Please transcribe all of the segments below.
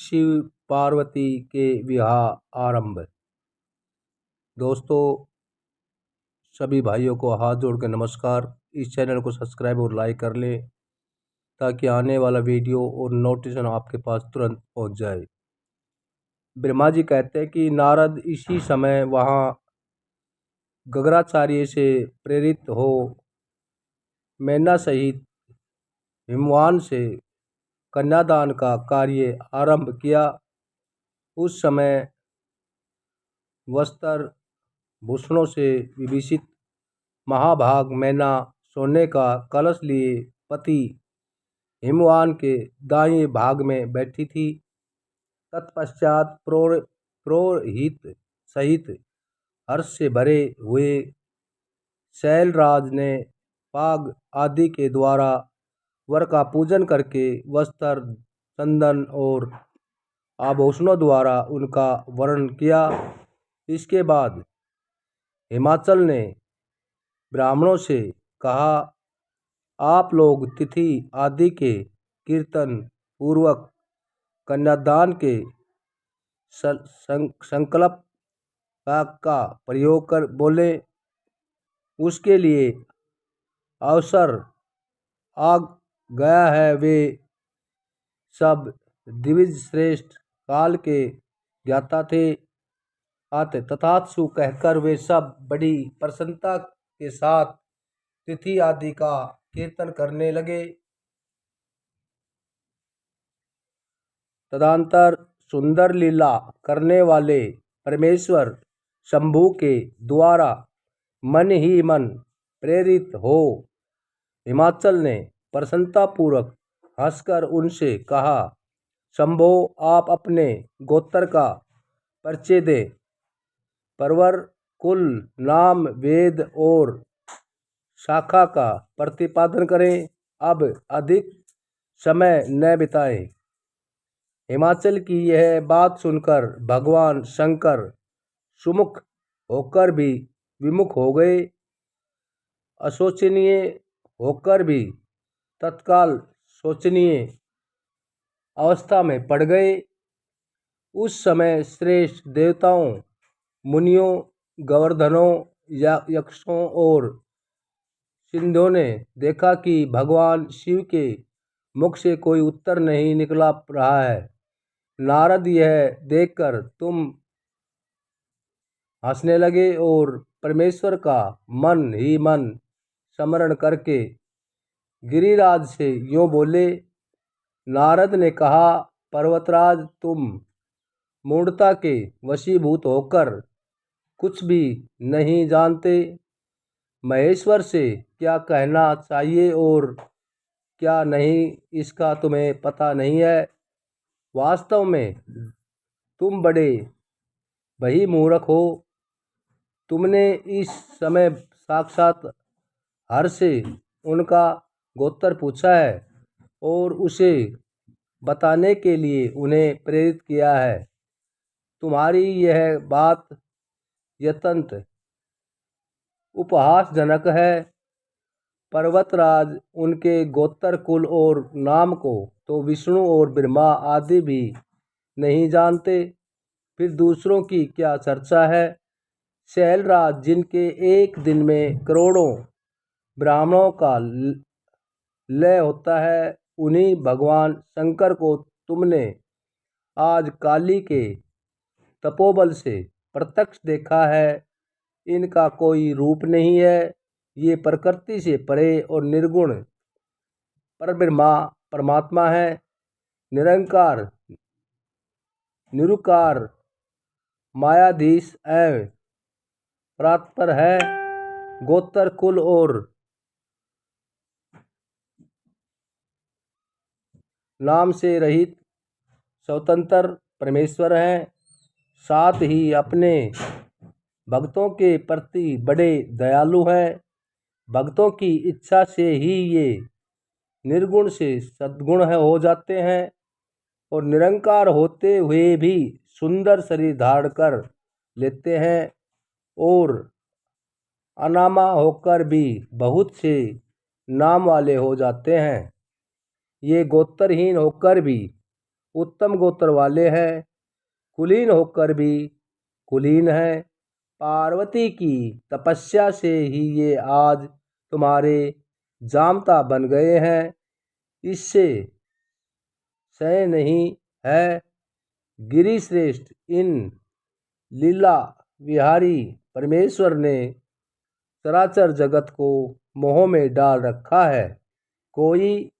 शिव पार्वती के विवाह आरंभ। दोस्तों, सभी भाइयों को हाथ जोड़ के नमस्कार। इस चैनल को सब्सक्राइब और लाइक कर लें ताकि आने वाला वीडियो और नोटिफिकेशन आपके पास तुरंत पहुंच जाए। ब्रह्मा जी कहते हैं कि नारद इसी समय वहाँ गगराचार्य से प्रेरित हो मैना सहित हिमवान से कन्यादान का कार्य आरंभ किया। उस समय वस्त्र भूषणों से विभूषित महाभाग मैना सोने का कलश लिए पति हिमवान के दाहिने भाग में बैठी थी। तत्पश्चात पुरोहित सहित हर्ष से भरे हुए शैलराज ने पाग आदि के द्वारा वर का पूजन करके वस्त्र चंदन और आभूषणों द्वारा उनका वर्ण किया। इसके बाद हिमाचल ने ब्राह्मणों से कहा, आप लोग तिथि आदि के कीर्तन पूर्वक कन्यादान के संकल्प का प्रयोग कर बोले। उसके लिए अवसर आ गया है। वे सब दिव्य श्रेष्ठ काल के ज्ञाता थे। आते तथात्सु कहकर वे सब बड़ी प्रसन्नता के साथ तिथि आदि का कीर्तन करने लगे। तदंतर सुंदर लीला करने वाले परमेश्वर शंभु के द्वारा मन ही मन प्रेरित हो हिमाचल ने प्रसन्नतापूर्वक हंसकर उनसे कहा, शंभो, आप अपने गोत्र का परिचय दे, परवर, कुल, नाम, वेद और शाखा का प्रतिपादन करें। अब अधिक समय न बिताएं। हिमाचल की यह बात सुनकर भगवान शंकर सुमुख होकर भी विमुख हो गए। अशोचनीय होकर भी तत्काल शोचनीय अवस्था में पड़ गए। उस समय श्रेष्ठ देवताओं, मुनियों, गवर्धनों, यक्षों और सिद्धों ने देखा कि भगवान शिव के मुख से कोई उत्तर नहीं निकला रहा है। नारद यह देखकर तुम हंसने लगे और परमेश्वर का मन ही मन स्मरण करके गिरिराज से यूं बोले। नारद ने कहा, पर्वतराज, तुम मूढ़ता के वशीभूत होकर कुछ भी नहीं जानते। महेश्वर से क्या कहना चाहिए और क्या नहीं, इसका तुम्हें पता नहीं है। वास्तव में तुम बड़े वही मूर्ख हो। तुमने इस समय साक्षात हर से उनका गोत्र पूछा है और उसे बताने के लिए उन्हें प्रेरित किया है। तुम्हारी यह बात अत्यंत उपहासजनक है। पर्वतराज, उनके गोत्र, कुल और नाम को तो विष्णु और ब्रह्मा आदि भी नहीं जानते, फिर दूसरों की क्या चर्चा है। शैलराज, जिनके एक दिन में करोड़ों ब्राह्मणों का लय होता है, उन्हीं भगवान शंकर को तुमने आज काली के तपोबल से प्रत्यक्ष देखा है। इनका कोई रूप नहीं है। ये प्रकृति से परे और निर्गुण परब्रह्मा परमात्मा है। निरंकार, निरुकार, मायाधीश एवं परात्पर है। गोत्र, कुल और नाम से रहित स्वतंत्र परमेश्वर हैं। साथ ही अपने भक्तों के प्रति बड़े दयालु हैं। भक्तों की इच्छा से ही ये निर्गुण से सद्गुण हो जाते हैं और निरंकार होते हुए भी सुंदर शरीर धारण कर लेते हैं और अनामा होकर भी बहुत से नाम वाले हो जाते हैं। ये गोत्रहीन होकर भी उत्तम गोत्र वाले हैं, कुलीन होकर भी कुलीन हैं। पार्वती की तपस्या से ही ये आज तुम्हारे जामता बन गए हैं। इससे सह नहीं है। गिरिश्रेष्ठ, इन लीला विहारी परमेश्वर ने चराचर जगत को मोह में डाल रखा है। कोई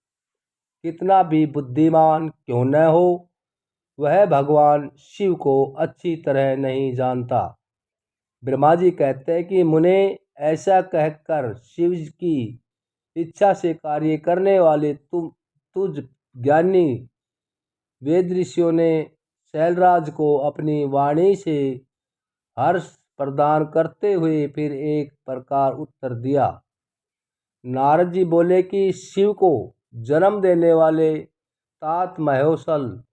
कितना भी बुद्धिमान क्यों न हो, वह भगवान शिव को अच्छी तरह नहीं जानता। ब्रह्मा जी कहते हैं कि मुने, ऐसा कहकर शिव की इच्छा से कार्य करने वाले तुझ ज्ञानी वेद ऋषियों ने शैलराज को अपनी वाणी से हर्ष प्रदान करते हुए फिर एक प्रकार उत्तर दिया। नारद जी बोले कि शिव को जन्म देने वाले तात महोसल,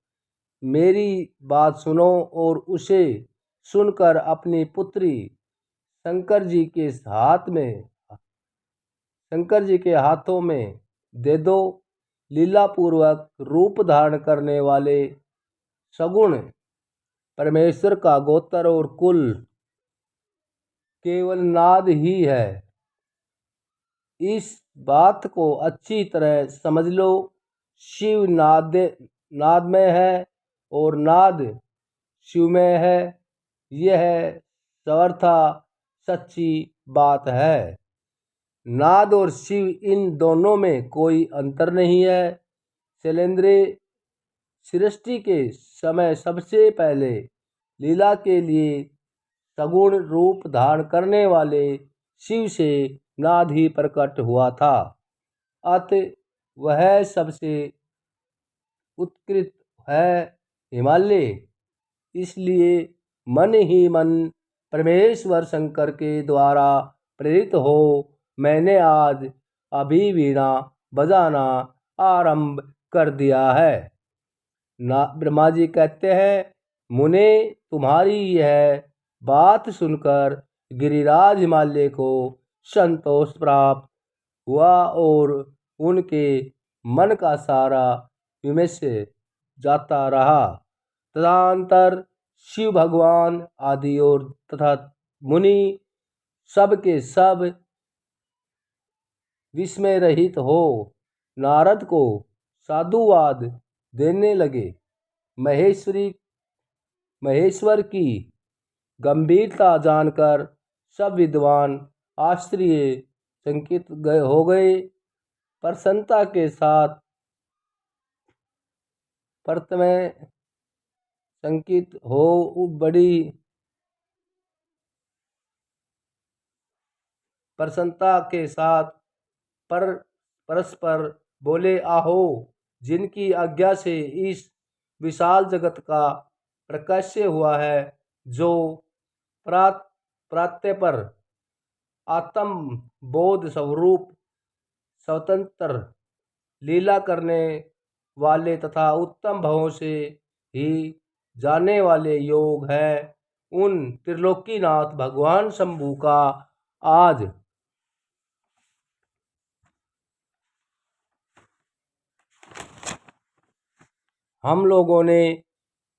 मेरी बात सुनो और उसे सुनकर अपनी पुत्री शंकर जी के हाथों में दे दो। लीलापूर्वक रूप धारण करने वाले सगुण परमेश्वर का गोत्र और कुल केवल नाद ही है। इस बात को अच्छी तरह समझ लो। शिव नाद में है और नाद शिव में है। यह सर्वथा सच्ची बात है। नाद और शिव, इन दोनों में कोई अंतर नहीं है। शैलेंद्र, सृष्टि के समय सबसे पहले लीला के लिए सगुण रूप धारण करने वाले शिव से नाद ही प्रकट हुआ था। अतः वह सबसे उत्कृष्ट है हिमालय। इसलिए मन ही मन परमेश्वर शंकर के द्वारा प्रेरित हो मैंने आज अभी वीणा बजाना आरंभ कर दिया है। ब्रह्मा जी कहते हैं, मुने, तुम्हारी यह बात सुनकर गिरिराज हिमालय को संतोष प्राप्त हुआ और उनके मन का सारा विमर्श जाता रहा। तदनंतर शिव भगवान आदि और तथा मुनि सब के सब विस्मय रहित हो नारद को साधुवाद देने लगे। महेश्वर की गंभीरता जानकर सब विद्वान आश्चर्यचकित हो गए। प्रसन्नता के साथ संकित हो बड़ी प्रसन्नता के साथ परस्पर बोले, आहो, जिनकी आज्ञा से इस विशाल जगत का प्रकाश्य हुआ है, जो प्रात्यपर आत्म बोध स्वरूप स्वतंत्र लीला करने वाले तथा उत्तम भावों से ही जाने वाले योग है, उन त्रिलोकीनाथ भगवान शंभु का आज हम लोगों ने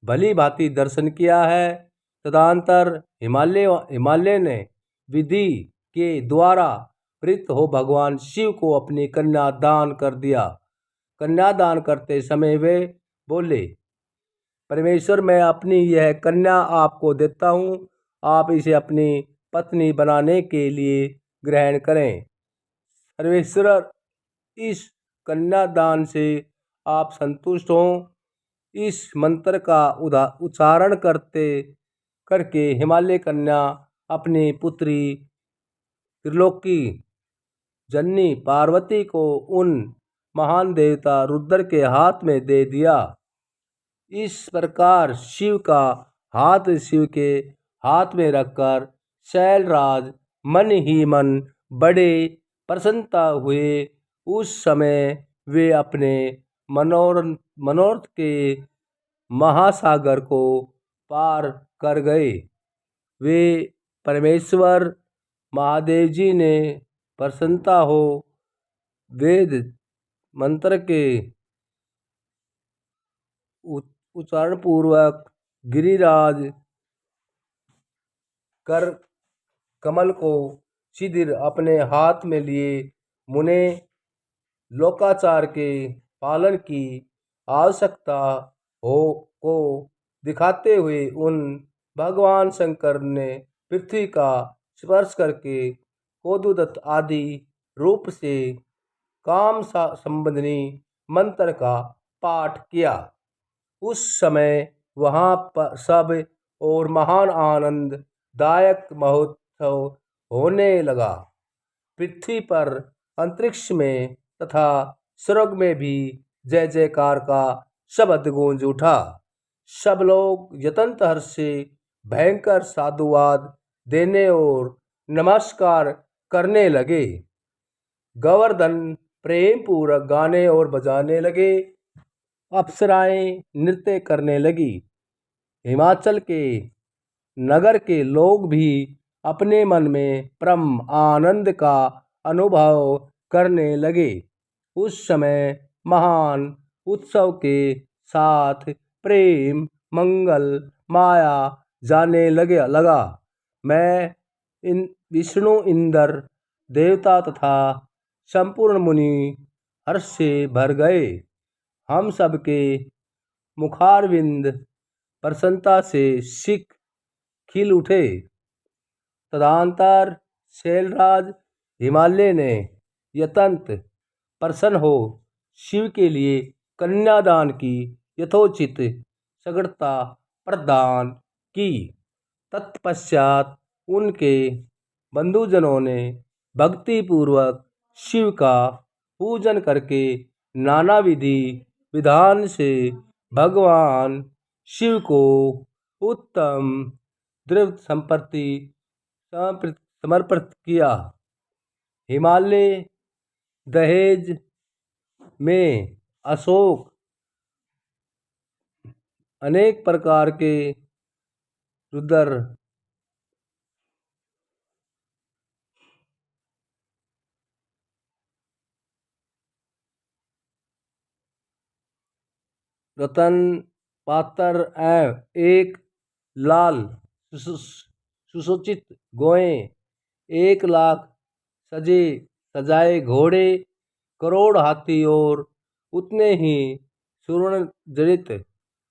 भली भांति दर्शन किया है। तदनंतर हिमालय ने विधि के द्वारा प्रेरित हो भगवान शिव को अपनी कन्या दान कर दिया। कन्या दान करते समय वे बोले, परमेश्वर, मैं अपनी यह कन्या आपको देता हूँ, आप इसे अपनी पत्नी बनाने के लिए ग्रहण करें। परमेश्वर, इस कन्या दान से आप संतुष्ट हों। इस मंत्र का उच्चारण करके हिमालय कन्या अपनी पुत्री त्रिलोकी जननी पार्वती को उन महान देवता रुद्र के हाथ में दे दिया। इस प्रकार शिव का हाथ शिव के हाथ में रखकर शैलराज मन ही मन बड़े प्रसन्नता हुए। उस समय वे अपने मनोरथ के महासागर को पार कर गए। वे परमेश्वर महादेव जी ने प्रसन्नता हो वेद मंत्र के उच्चारण पूर्वक गिरिराज कर कमल को शिथिल अपने हाथ में लिए मुने लोकाचार के पालन की आवश्यकता हो को दिखाते हुए उन भगवान शंकर ने पृथ्वी का स्पर्श करके कोदुदत्त आदि रूप से काम संबंधी मंत्र का पाठ किया। उस समय वहाँ पर सब और महान आनंददायक महोत्सव होने लगा। पृथ्वी पर, अंतरिक्ष में तथा स्वर्ग में भी जय जयकार का शब्द गूंज उठा। सब लोग यतंत हर्ष से भयंकर साधुवाद देने और नमस्कार करने लगे। गोवर्धन प्रेम पूर्वक गाने और बजाने लगे। अप्सराएं नृत्य करने लगी। हिमाचल के नगर के लोग भी अपने मन में परम आनंद का अनुभव करने लगे। उस समय महान उत्सव के साथ प्रेम मंगल माया जाने लगा। मैं विष्णु इंद्र देवता तथा संपूर्ण मुनि हर्ष से भर गए। हम सबके मुखारविंद प्रसन्नता से सिख खिल उठे। तदनंतर शैलराज हिमालय ने यतंत प्रसन्न हो शिव के लिए कन्यादान की यथोचित सगड़ता प्रदान की। तत्पश्चात उनके बंधुजनों ने भक्ति पूर्वक शिव का पूजन करके नाना विधि विधान से भगवान शिव को उत्तम द्रव्य संपत्ति समर्पित किया। हिमालय दहेज में अशोक अनेक प्रकार के रुद्र रतन पात्र एक लाल सुसज्जित गोएं, 1,00,000 सजे सजाए घोड़े, करोड़ हाथी और उतने ही स्वर्ण जड़ित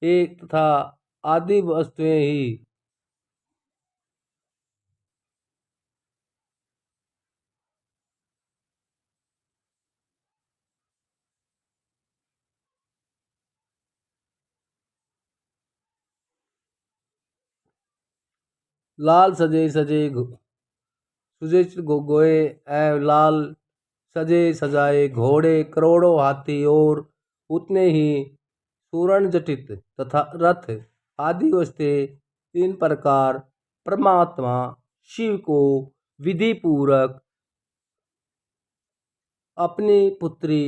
एक तथा आदि वस्तुएं ही लाल सजे सजे सुजेचित गोए लाल सजे सजाए घोड़े, करोड़ों हाथी और उतने ही सुवर्ण जटित तथा रथ आदि वस्तुएं इन प्रकार परमात्मा शिव को विधि पूर्वक अपनी पुत्री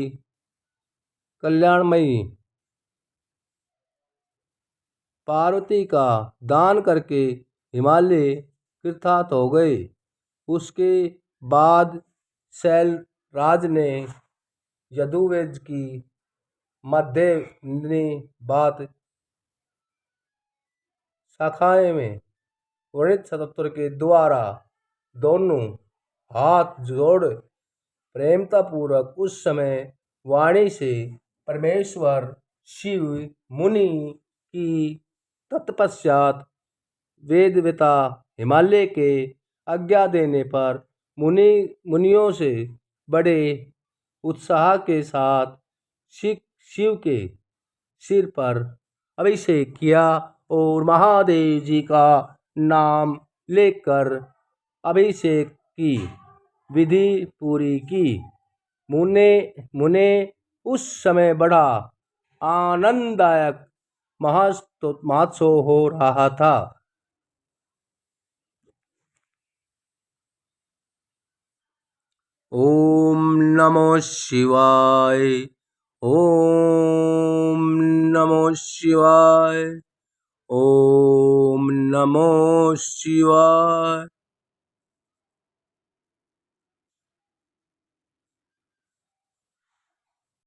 कल्याणमयी पार्वती का दान करके हिमालय कृतार्थ हो गए। उसके बाद शैलराज ने यजुर्वेद की मध्य बात शाखाएं में वर्णित सतत्वर के द्वारा दोनों हाथ जोड़ प्रेमतापूर्वक उस समय वाणी से परमेश्वर शिव मुनि की तत्पश्चात वेदवेता हिमालय के आज्ञा देने पर मुनियों से बड़े उत्साह के साथ शिव के सिर पर अभिषेक किया और महादेव जी का नाम लेकर अभिषेक की विधि पूरी की। मुने उस समय बड़ा आनंददायक महोत्सव हो रहा था। ओम नमो शिवाय। ओम नमो शिवाय। ओम नमो शिवाय।